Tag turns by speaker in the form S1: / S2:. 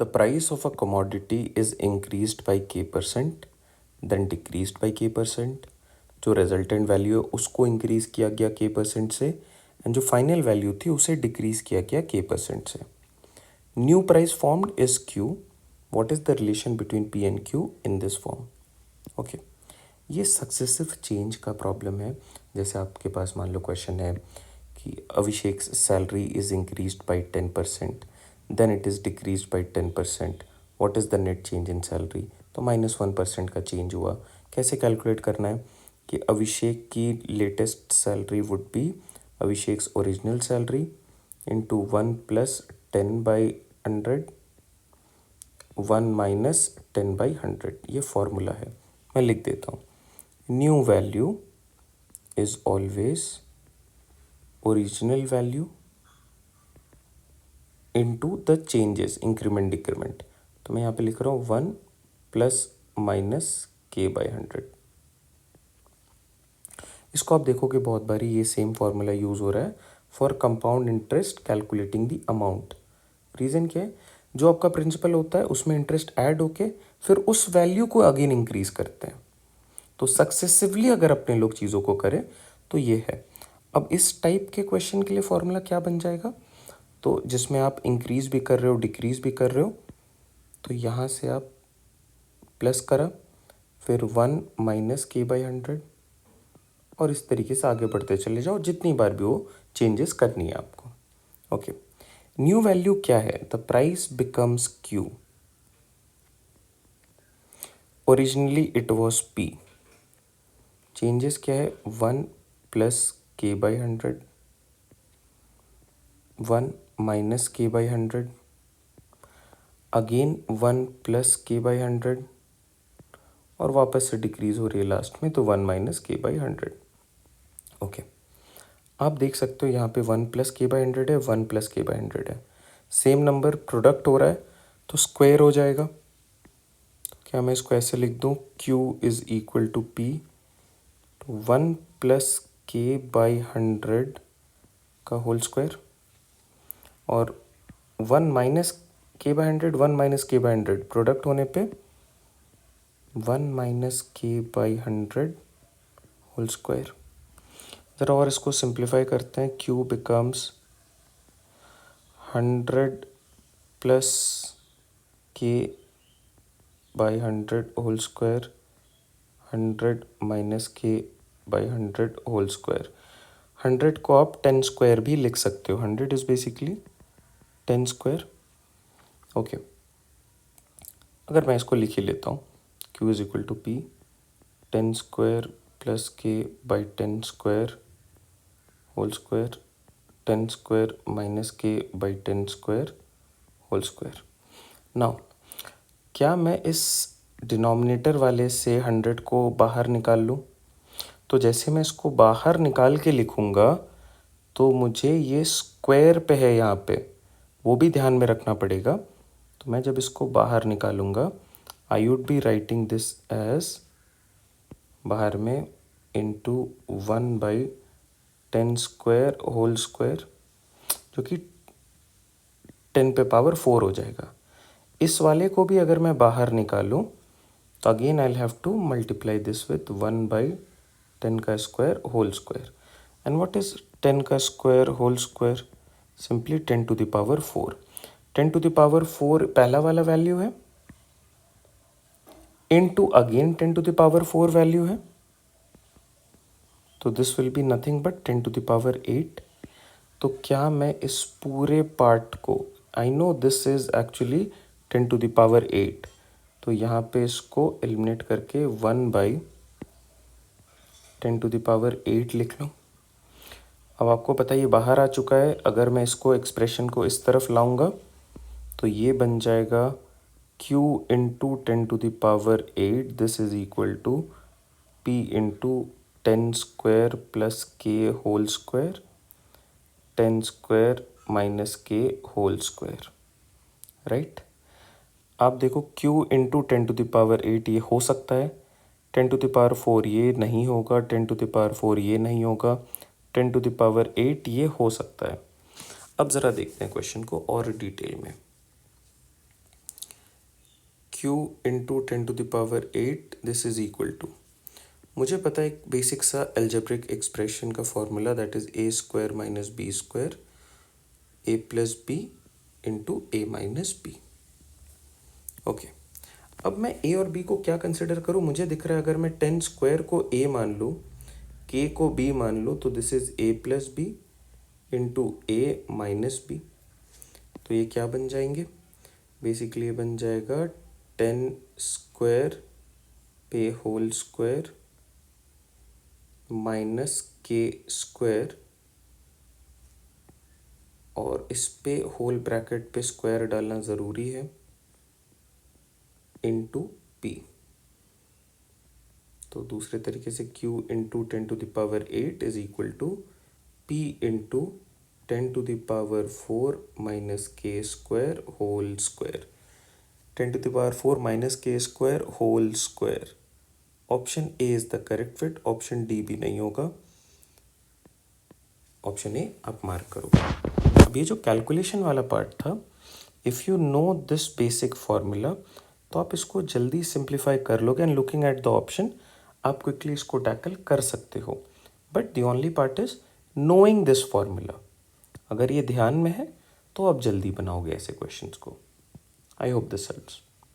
S1: The price of a commodity is increased by k%, then decreased by k%. जो resultant value है उसको increase किया गया k% से, एंड जो फाइनल वैल्यू थी उसे डिक्रीज किया गया k% से. New price formed is Q. What is the relation between P and Q in this form? Okay, ये सक्सेसिव चेंज का प्रॉब्लम है. जैसे आपके पास मान लो क्वेश्चन है कि Abhishek salary is increased by 10%, then it is decreased by 10%. What is the net change in salary? तो -1% का चेंज हुआ. कैसे कैलकुलेट करना है कि अभिषेक की latest salary would be Abhishek original salary into 1 + 10/100, 1 - 10/100. ये फॉर्मूला है, मैं लिख देता हूँ. New value is always original value into the changes, increment decrement. तो मैं यहाँ पे लिख रहा हूँ 1 ± k/100. इसको आप देखोगे बहुत बारी ये सेम फार्मूला यूज़ हो रहा है for compound interest calculating the amount. Reason क्या है? जो आपका प्रिंसिपल होता है उसमें इंटरेस्ट ऐड होके फिर उस वैल्यू को अगेन इंक्रीज करते हैं. तो सक्सेसिवली अगर अपने लोग चीज़ों को करें तो ये है. अब इस टाइप के क्वेश्चन के लिए फॉर्मूला क्या बन जाएगा? तो जिसमें आप इंक्रीज भी कर रहे हो डिक्रीज भी कर रहे हो, तो यहाँ से आप प्लस करा, फिर 1 - k/100, और इस तरीके से आगे बढ़ते चले जाओ जितनी बार भी वो चेंजेस करनी है आपको. ओके, न्यू वैल्यू क्या है? The price becomes Q. Originally it was P. Changes क्या है? 1 + k/100, 1 - k/100, अगेन 1 + k/100, और वापस से डिक्रीज हो रही है लास्ट में, तो 1 - k/100. ओके, आप देख सकते हो यहाँ पे 1 + k/100 है, 1 + k/100 है. सेम नंबर प्रोडक्ट हो रहा है तो स्क्वायर हो जाएगा. तो क्या मैं इसको ऐसे लिख दूँ? Q is equal to P. तो 1 + k/100 का होल स्क्वायर, और 1 - k/100, 1 - k/100 प्रोडक्ट होने पे 1 - k/100 होल स्क्वायर. ज़रा और इसको सिंप्लीफाई करते हैं. Q becomes 100 + k/100 whole square, 100 - k/100 whole square. 100 को आप 10 स्क्वायर भी लिख सकते हो. 100 इज बेसिकली 10 स्क्वायर. ओके, अगर मैं इसको लिख ही लेता हूँ, Q is equal to P, 10 square + k/10 square whole square, 10 square - k/10 square whole square. Now क्या मैं इस डिनोमिनेटर वाले से 100 को बाहर निकाल लूँ? तो जैसे मैं इसको बाहर निकाल के लिखूँगा तो मुझे ये स्क्वायर पे है यहाँ पे, वो भी ध्यान में रखना पड़ेगा. तो मैं जब इसको बाहर निकालूंगा, I would be writing this as बाहर में इंटू 1/10 स्क्वायर होल स्क्वायर, जो कि 10 पे पावर 4 हो जाएगा. इस वाले को भी अगर मैं बाहर निकालूं तो again I have to multiply this with 1/10 का square whole square. And what is 10 का square whole square? Simply 10 to the power 4. 10 to the power 4 पहला वाला वैल्यू है, into again 10 to the power 4 value है. तो this will be nothing but 10 to the power 8. तो क्या मैं इस पूरे पार्ट को, I know this is actually 10 to the power 8, तो यहाँ पे इसको एलिमिनेट करके 1/10 टू द पावर 8 लिख लूँ. अब आपको पता है ये बाहर आ चुका है. अगर मैं इसको एक्सप्रेशन को इस तरफ लाऊंगा तो ये बन जाएगा Q into 10 to the power 8. This is equal to P into 10 square + k whole square, 10 square - k whole square. Right, आप देखो Q into 10 to the power 8 ये हो सकता है, 10 टू द पावर 4 ये नहीं होगा, 10 टू द पावर 4 ये नहीं होगा, 10 टू द पावर 8 ये हो सकता है. अब ज़रा देखते हैं क्वेश्चन को और डिटेल में. q into 10⁸ this is equal to, मुझे पता है एक बेसिक सा एल्जेब्रिक एक्सप्रेशन का formula, that is a square minus B square a plus B into a minus B. Okay, अब मैं a और b को क्या कंसिडर करूँ? मुझे दिख रहा है अगर मैं 10 स्क्वायर को a मान लूँ, k को b मान लूँ, तो this is a plus B into a minus B. तो ये क्या बन जाएंगे? बेसिकली ये बन जाएगा 10 स्क्वायर पे whole square minus K square, और इस पे होल ब्रैकेट पे स्क्वायर डालना ज़रूरी है, इंटू पी। तो दूसरे तरीके से q into 10⁸ is equal to p into 10⁴ minus K square whole square. 10⁴ minus K square whole square. Option A is the correct fit, option D भी नहीं होगा। ऑप्शन ए आप मार्क करो। अब ये जो कैलकुलेशन वाला पार्ट था, if you know this basic formula तो आप इसको जल्दी सिंप्लीफाई कर लोगे, and looking at the option आप क्विकली इसको टैकल कर सकते हो। But the only part is knowing this formula. अगर ये ध्यान में है तो आप जल्दी बनाओगे ऐसे क्वेश्चंस को। I hope this helps.